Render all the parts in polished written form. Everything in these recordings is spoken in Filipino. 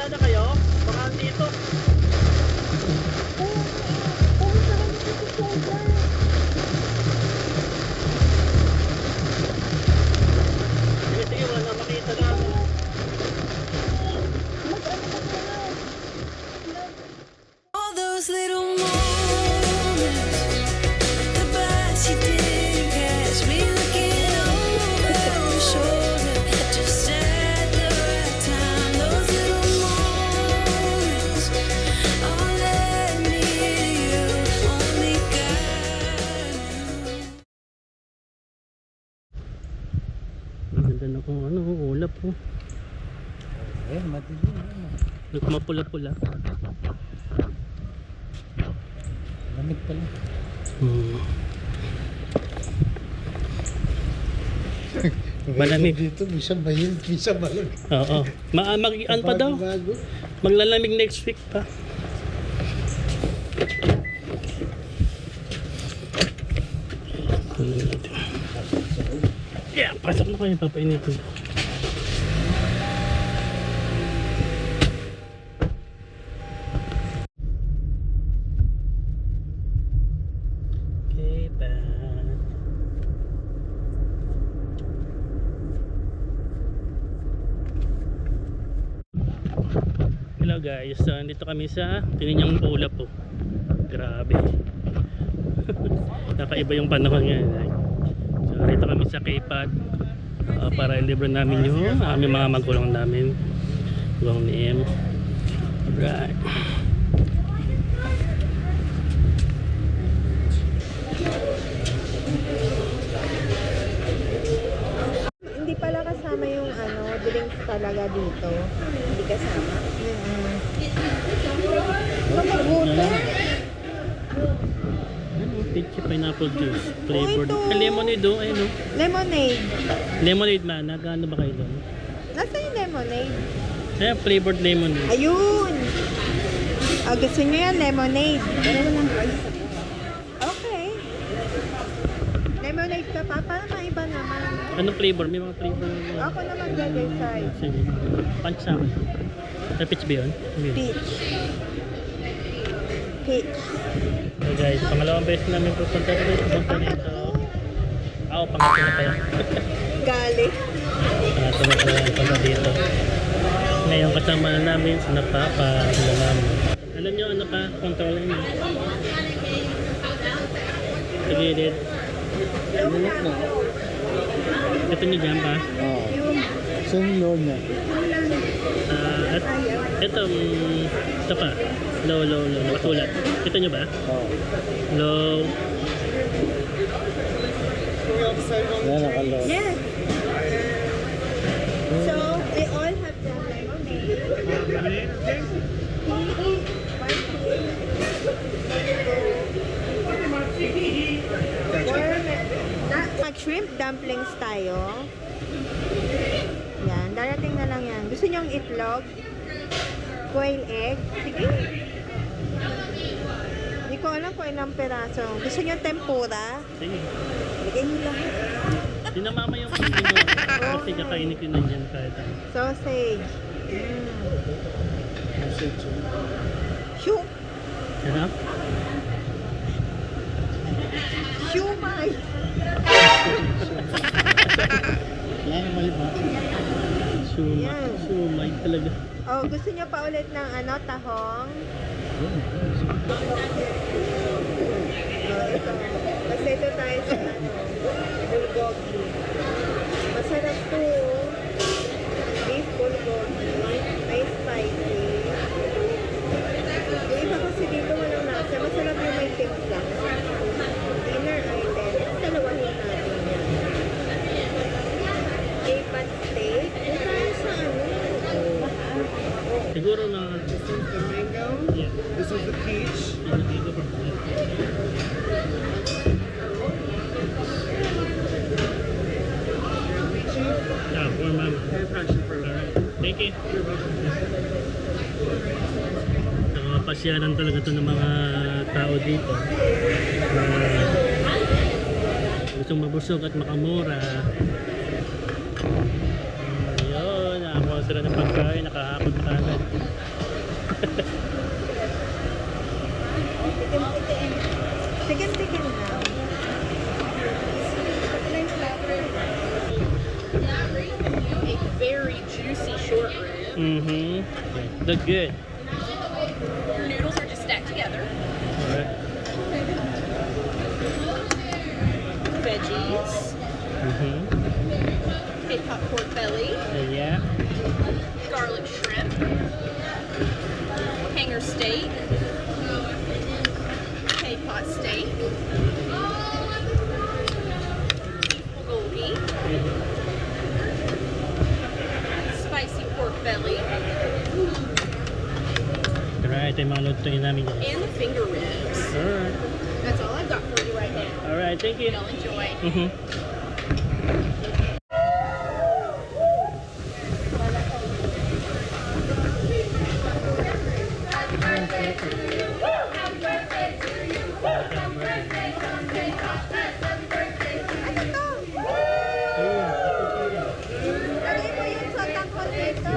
Kalsada kayo? Baka dito. Sige, sige, wala na makita namin. All those little moments, the bus you didn't catch me looking over your shoulder, just at the right time. Those little moments all led me to you, only God knew. Ang ganda na kung ano, ulap po. Madilim. Mapula-pula. Lamig pala. Malamig. Dito, minsan mahil, minsan malamig. Oo. Ano pa daw? Bago. Maglalamig next week pa. Yeah, pasok na kayo, papainitin. Okay, bye. Hello guys, dito kami sa Tininyang Ulap po. Grabe. Nakaiba yung panahon ngayon. So dito kami sa K-Pad para i-libre namin yung aming mga magulang namin. Magulang ni M. Alright. Hindi pala kasama yung drinks talaga dito. Hindi kasama. Mabuti. Ano? Peachy pineapple juice flavored. Oh, ito. Lemonade oh. Ayun oh. Lemonade. Lemonade man. Nagano ba kayo doon? Nasaan yung lemonade? Ayan, flavored lemonade. Ayun! Gusto nyo yan, lemonade. Okay. Lemonade ka pa? Para maiba naman. Anong flavor? May mga flavor. Ako naman mag-decide. Sige. Punch sa akin. Peach ba yun? Ano yun? Peach. Peach. So guys, pangalawang beses namin pupunta dito. Pangatlo na kaya. Galing. Pangatlo na kaya dito. Ngayon kasama na namin si Napapa, si Mama. Alam nyo ano pa? Controller niyo. Sa gilid. Ito nyo dyan pa. Oo. Saan yung load niya? At ito pa. Low. Nakasulat. Kita nyo ba? Oo. Low. Yan, nakaload. Yes. So, they all have the lemonade. Mag-shrimp dumplings tayo. Yan, darating na lang yan. Gusto niyong itlog? Quail egg? Sige. Hindi ko alam kung ilang peraso. Gusto niyo tempura? Sige. Bigay niyo lang. Sinamama yung pagkino. Kasi kakainit yun nandiyan kahit ano. Sausage. Shoo! Sarap. Shumai! Yan, may ba? Yan. Sumay talaga. Oh, gusto niyo pa ulit ng tahong? Oh, ito. Kasi ito tayo sa bulgogi. Masarap to. Beef bulgogi. May spicy. Yung iba kasi dito walang lasa. Masarap yung may timpla. Dinner item. Dalawahin natin yan. K-Pad steak. Ito tayo sa Siguro na... This is the mango. Yeah. This is the peach. Yeah, for ma'am. Alright. Thank you. So, pasyalan talaga to ng mga tao dito. Gustong mabusog at makamura. Ayun, nakakuha sila ng pagkain, nakahapon pa agad. Tikim-tikim lang. A very juicy short rib. Mm-hmm. That's good. Your noodles are just stacked together. Alright. Veggies. Mm-hmm. A pot pork belly. Yeah. Garlic shrimp. Hanger steak. K-pot steak. Bulgogi. Spicy pork belly. Alright, ito yung mga lutuin namin guys. And the finger ribs. Alright. That's all I've got for you right now. Alright, thank you. Y'all enjoy. Mm-hmm. Lagay mo yung sotang ko dito.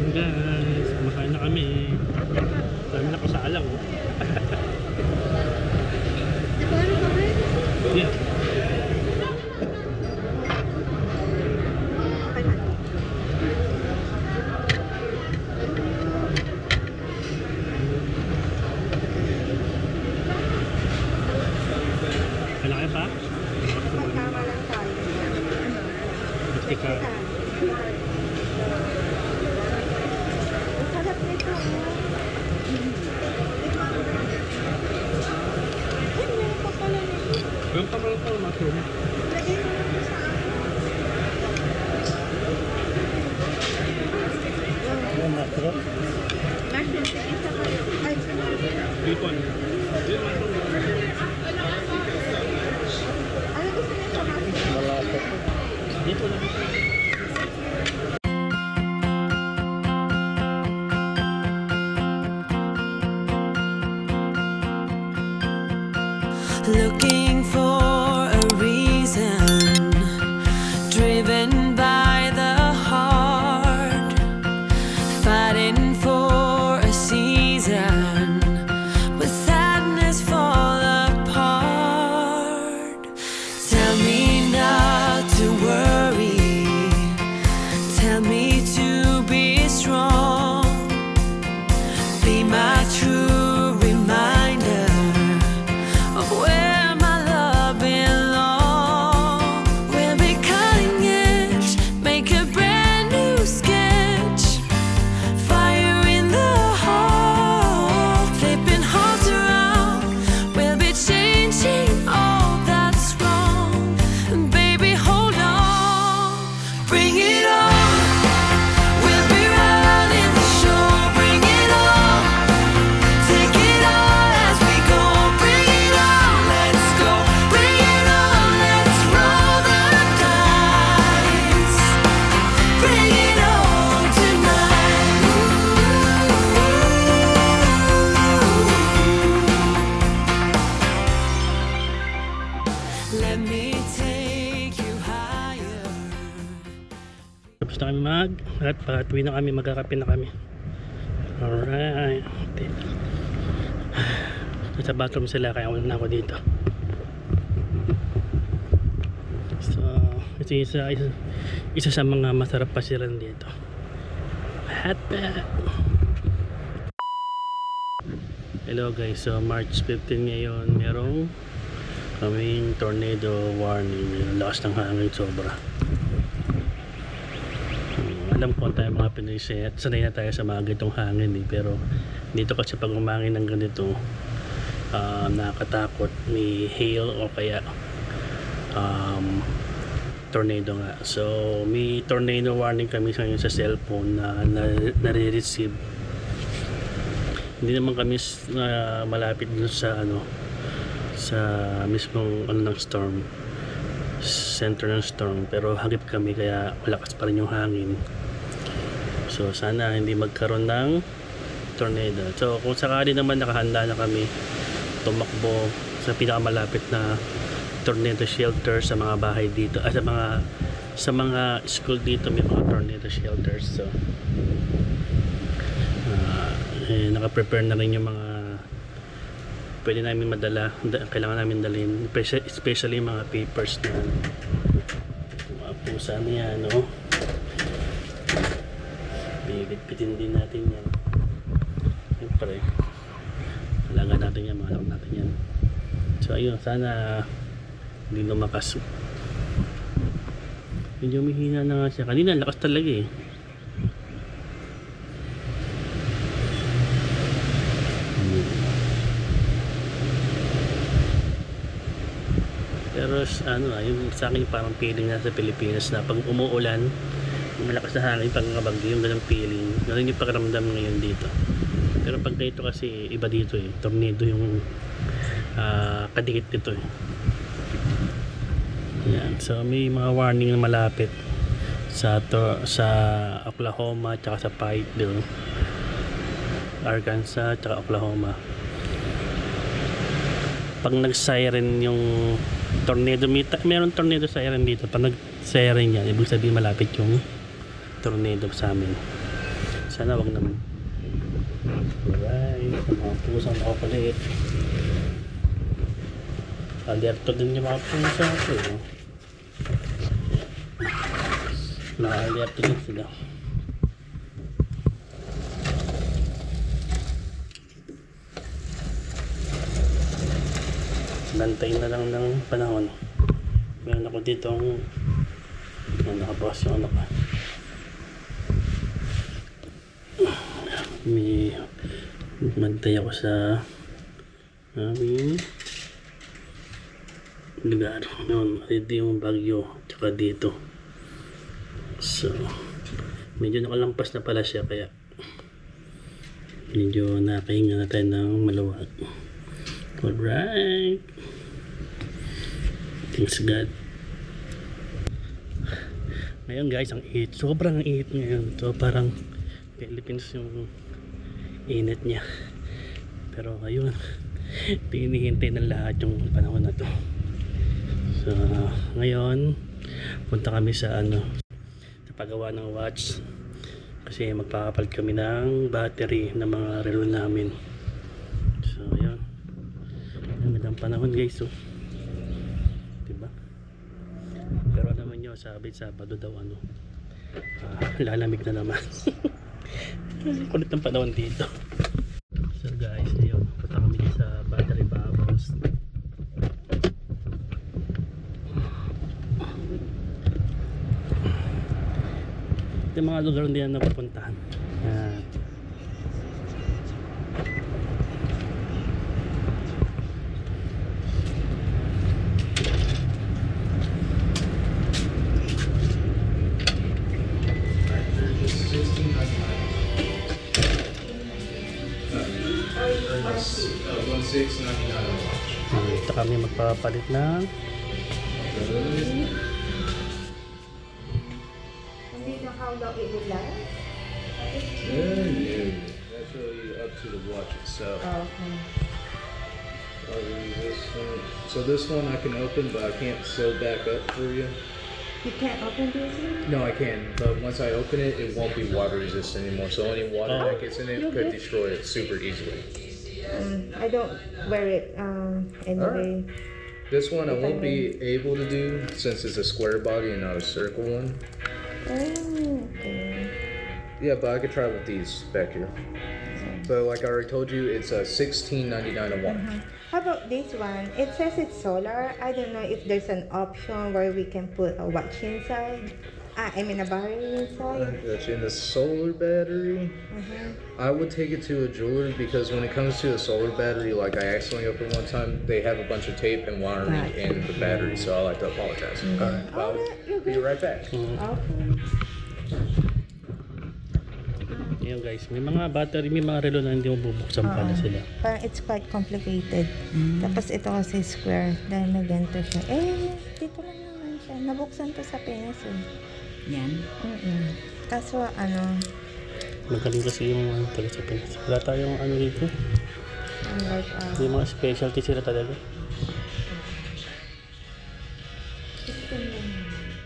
Guys, kumakain na kami. Kami na kasalang. Oh. Yeah. Kailangan pa? Magkama lang tayo. Tika. Ang sarap nito. Ay, meron pa pala nito. Yung pamalang pa mushroom. Lagay mo lang sa Yung mushroom. mushroom. Sige, isa kayo. Ay, Dito ano? Yung mushroom. ano gusto niyo sa mushroom? Malapit. Dito lang. Looking for a reason, driven by the heart, fighting for a season, with sadness fall apart. Tell me not to worry, tell me to be strong, be my true reminder of where my love belongs. We'll be cutting edge, make a brand new sketch. Fire in the heart, flipping hearts around. We'll be changing all that's wrong. And baby, hold on, bring it on. We'll be running the show, bring it on. Take it all as we go, bring it on, let's go, bring it on, let's roll the dice, bring it on tonight. Let me take you higher. Tapos na kami at patuwi na kami, magkakape na kami. Alright. Nasa bathroom sila kaya wala na ako dito. So, ito yung isa sa mga masarap pasiran dito. Hotpot. Hello guys, so March 15 ngayon, merong kaming tornado warning. Yung lakas ng hangin sobra. Alam ko tayo mga Pinoy, sanay na tayo sa mga ganitong hangin eh. Pero dito kasi pag umangin ng ganito, nakakatakot. May hail o kaya tornado nga. So may tornado warning kami ngayon sa cellphone na nare-receive. Hindi naman kami malapit dun sa sa mismong ng storm, center ng storm, pero hagip kami kaya malakas pa rin yung hangin. So sana hindi magkaroon ng tornado. So kung sakali naman nakahanda na kami tumakbo sa pinakamalapit na tornado shelter sa mga bahay dito, sa mga school dito may mga tornado shelters. So naka-prepare na rin yung mga pwede namin madala, kailangan namin dalhin, especially mga papers na mga pusa niya, no? Bibit-bitin din natin yan. Siyempre kailangan natin yan, mahalap natin yan. So ayun, sana hindi lumakas. Medyo mahina na nga siya. Kanina lakas talaga eh. Pero yung sa akin parang feeling na sa Pilipinas na pag umuulan, malakas na hangin, pag ngabagyo, yung ganang feeling. Ganun yung pakiramdam ngayon dito. Pero pag dito kasi iba dito eh. Tornado yung kadikit dito eh. Yan. So may mga warning na malapit sa Oklahoma at sa Pikeville, Arkansas at Oklahoma. Pag nag-siren yung tornado, meron tornado siren dito. Pag nag-siren yan, ibig sabihin malapit yung tornado sa amin. Sana wag naman. Alright, mga pusang makukulit. Alerto din yung mga pusa ko. Naka-alerto din sila. Bantayin na lang ng panahon. Meron ako dito nakabukas yung may bantay ako sa aming lugar. Dito yung bagyo tsaka dito. So medyo nakalampas na pala siya, kaya medyo nakahinga na tayo ng maluwag. Alright, thanks God. Ngayon guys, ang init, sobrang init ngayon. So parang Philippines yung init niya. Pero ayun, hinihintay ng lahat yung panahon na to. So ngayon punta kami sa sa paggawa ng watch, kasi magpapapalit kami ng battery ng mga relo namin. So ayun, magandang panahon guys, so diba? Pero naman nyo, Sabado daw lalamig na naman. Kulit ng panahon dito. So guys, ayun, punta kami sa battery bubbles. Yung mga lugar hindi na napupuntahan. Ito kami magpapalit ng How long it will last? That's really up to the watch itself. Okay. So this one I can open, but I can't sew back up for you. You can't open this one? No, I can, but once I open it, it won't be water resistant anymore. So any water that gets in it could destroy it super easily. I don't wear it anyway. This one I won't be able to do since it's a square body and not a circle one. Oh, okay. Yeah, but I could try with these back here. So like I already told you, it's $16.99 a watch. How about this one? It says it's solar. I don't know if there's an option where we can put a watch inside. I mean a battery inside. That's in the solar battery. I would take it to a jeweler, because when it comes to a solar battery, like I accidentally opened one time, they have a bunch of tape and wiring in the battery, so I like to apologize. Alright, well, I'll be right back. Okay. Ayun guys, may mga battery, may mga relo na hindi mo bubuksan pala sila. Parang it's quite complicated. Tapos ito kasi square. Dahil may ganito siya. Dito lang naman siya. Nabuksan to sa Pinas eh. Yan. Kaso Magaling kasi yung talaga sa Pinas. Wala tayong dito. like, Yung mga specialty sila talaga.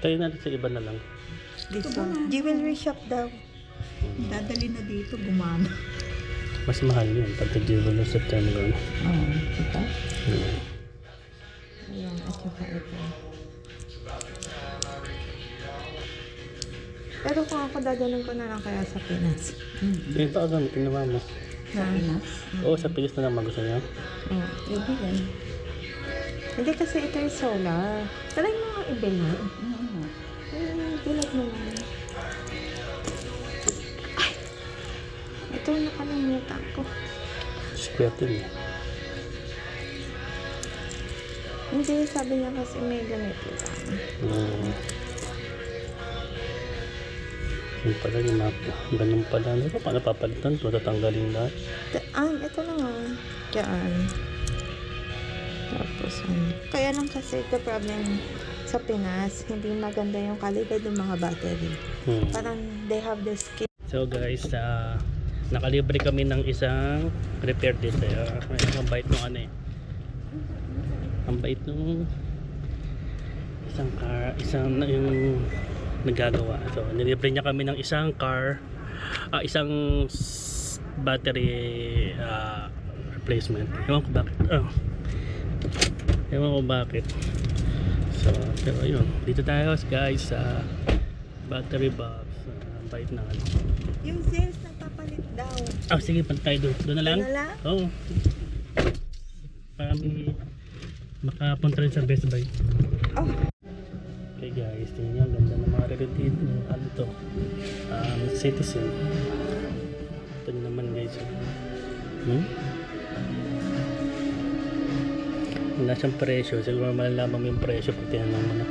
Tayo natin sa iba na lang. This one. Jewelry shop daw. Dadali na dito, gumana. Mas mahal yun pagka jeweler sa September. Oo, diba? Ayan, at saka ito. Pero kung ako dadalhin ko na lang kaya sa Pinas. Yung pa gamitin naman mo. Sa Pinas. Oo, sa Pilis na lang gusto niya. Oh. Pwede yan. Hindi kasi ito yung solar. Try mo nga ibilad. Oo. Bilad mo lang. Ay! Ito nakalimutan ko. Swerte niya. Hindi, sabi niya kasi may ganito lang. Yung pala yung map. Ganun pala. Ano ba? Paano papalitan? Matatanggalin lahat. Ito lang ah. Diyan. Tapos, kaya lang kasi the problem sa Pinas, hindi maganda yung kalidad ng mga battery. Parang they have the skin. So guys, nakalibre kami ng isang repair dito. Ang bait nung ano eh. Ang bait nung isang yung nagagawa. So nilibre niya kami ng isang isang battery replacement. Ewan ko bakit. So, pero yun, dito tayo guys sa battery box. Ang bait na ano. Yung sales nagpapalit daw. Sige, pantay doon. Doon na lang? Doon na lang? Oo. Para may makapunta rin sa Best Buy. Oh, Okay guys, tingnan nyo, ang ganda ng mga relative. Ano to? Citizen. Ito nyo naman guys. Wala siyang presyo. Siguro malalaman mo yung presyo pag tinanong mo na.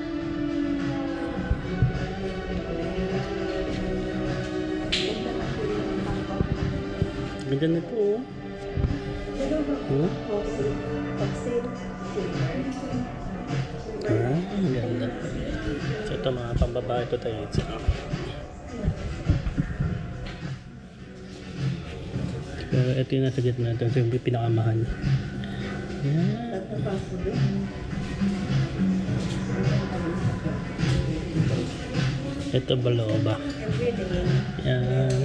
Ganda na ito oh. Ang ganda. So ito mga pambabae ito tayo. Pero ito yung nasa gitna. Ito yung pinakamahal. Yan. Ito baloba. Yan.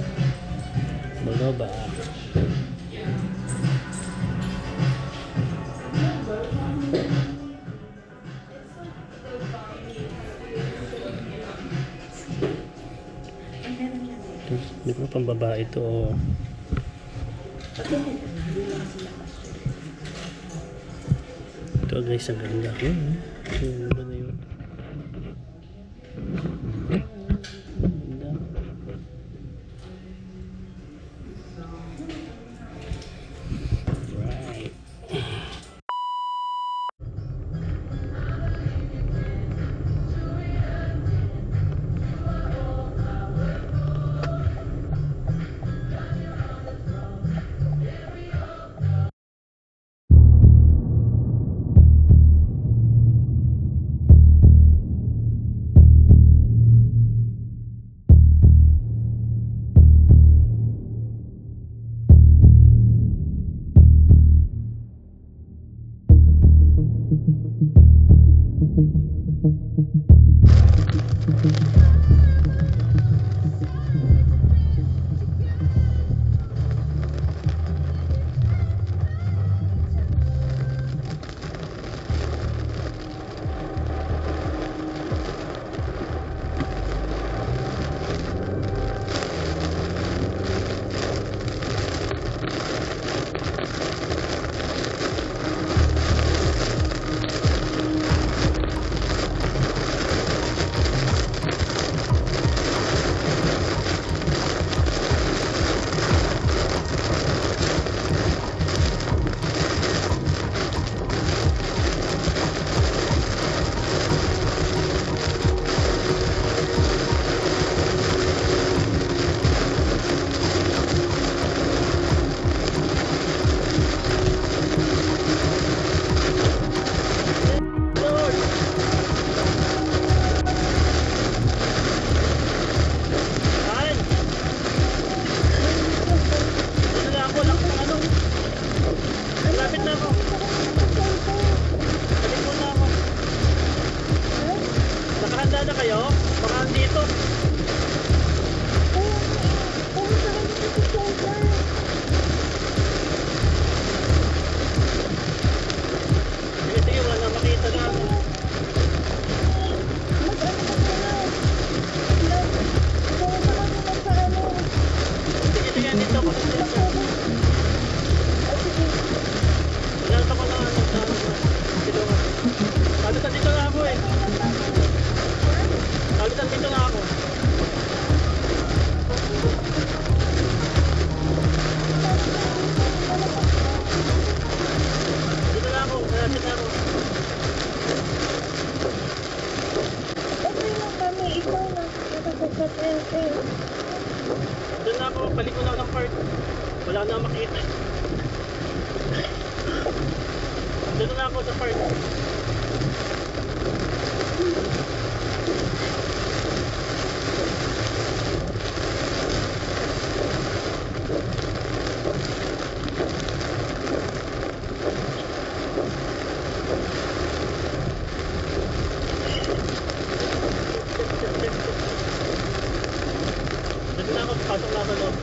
Baloba. Hindi ko pambabae ito. Ito guys, ang ganda. Yung ba na yun? Ganda. Right. tayo? Baka dito. Sige, sige, wala na makita na ako. Sige, sige, dito ako. Wala na ako na ano sa silungan. Sabi ka dito na ako eh. Sabi ka dito na ako. Dito na ako, malapit na ako. Doon na ako, balik ko na ng park. Wala na makita eh. Doon na ako sa park. Doon na ako, pasok na ako loob.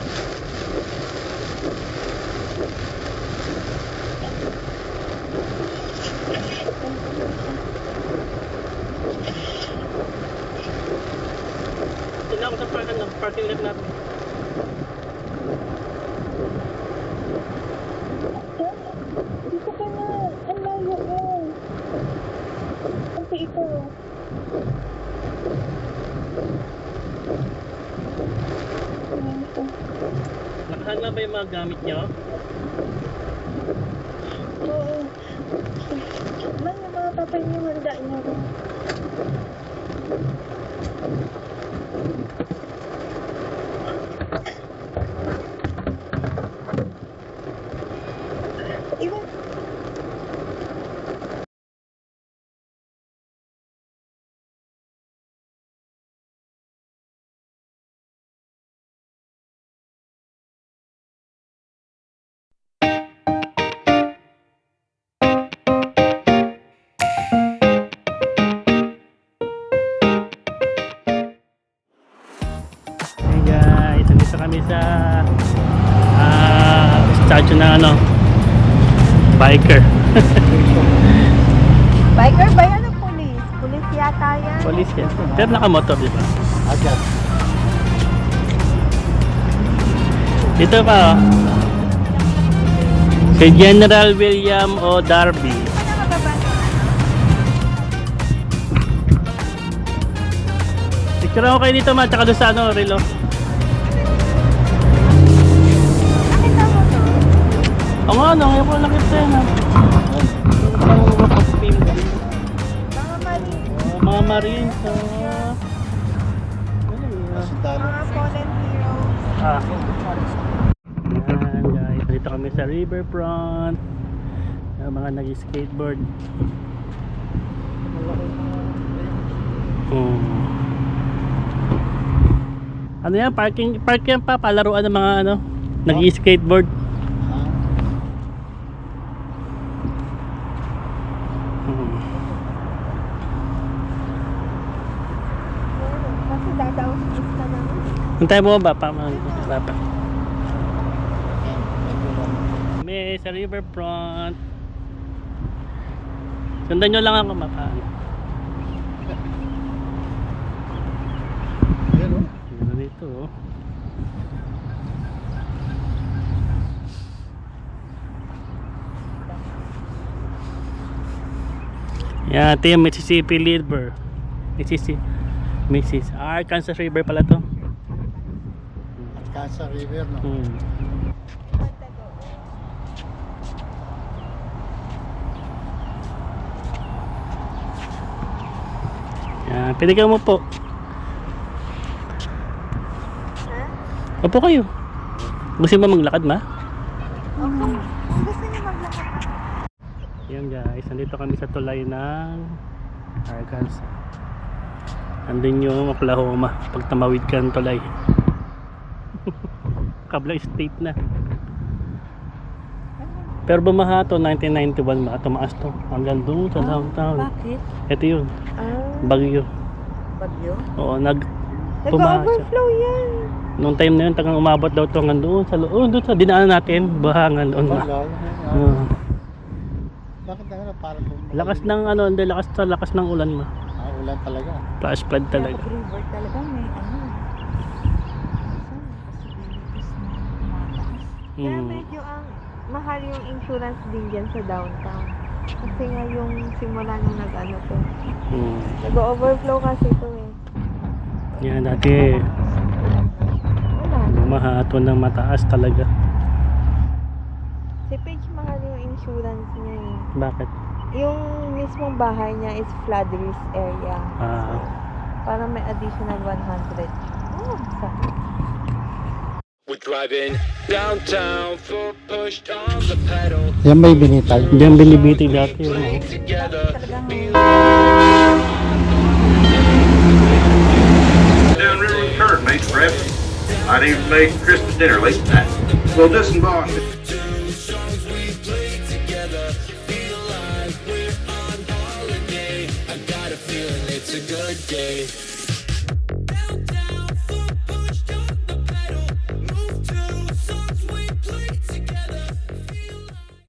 Doon na ako sa parking lot natin. Dito ka na. Ang layo mo. Kasi ito. Nakahan na ba yung mga gamit niyo? Oo. Man, yung mga papel niyo, handa niyo. Iwan. Hey guys, nandito kami sa statue ng ano, biker. Biker ba yan o police? Police yata yan. Police yan. Pero nakamotor, di ba? Agad. Dito pa oh. Si General William O. Darby. Picture ako kayo dito ma, tsaka doon sa ano, relo. Nakita mo to? Oo nga, no, ngayon ko nakita yan ha. Mga mali. Mga Marines. Mga fallen heroes. Yan guys, dito kami sa riverfront. Yung mga nag-skateboard. Ano yan? Park yan pa, palaruan ng mga ano, nag-skateboard. Kasi dadaos ka na. Hintay mo ba pa? May sa riverfront. Sundan nyo lang ako makaan. Yan o. Ano dito oh. Yan, ito yung Mississippi River. Arkansas River pala to. Arkansas River, no? Yan, pwede kayo mo po. Opo kayo. Gusto mo maglakad ma? Okay. Kung gusto niyo maglakad. Yan guys, nandito kami sa tulay ng Arkansas. Andun yung Oklahoma pag tamawid ka ng tulay. Kabla state na. Pero bumaha to 1991 tumaas to hanggang doon sa downtown. Bakit? Ito yun, bagyo. Bagyo? Oo, pumasok. Nag-overflow yan. Noong time na yun, tagang umabot daw ito hanggang doon sa doon sa dinaanan natin, bahangan doon. Oo. Bakit na parang Lakas ng hindi lakas ng ulan ma. ulan talaga. Flash flood talaga. River talaga may Kaya Mm. medyo mahal yung insurance din dyan sa downtown. Kasi nga yung simula nung nag-ano to. Mm. Nag-overflow kasi to eh. Yan dati Wala. bumahato ng mataas talaga. Si Paige mahal yung insurance niya eh. Bakit? Yung mismong bahay niya is flood risk area. Ah, Parang may additional 100. Oh, sakit. We're driving downtown, foot pushed on the pedal. Yan ba yung binitay? hindi ang binibitig dati. Ano? Together, Downriver with Kurt, mate, perhaps. I'd even make Christmas dinner late tonight. Well, this in Boston. it's a good day.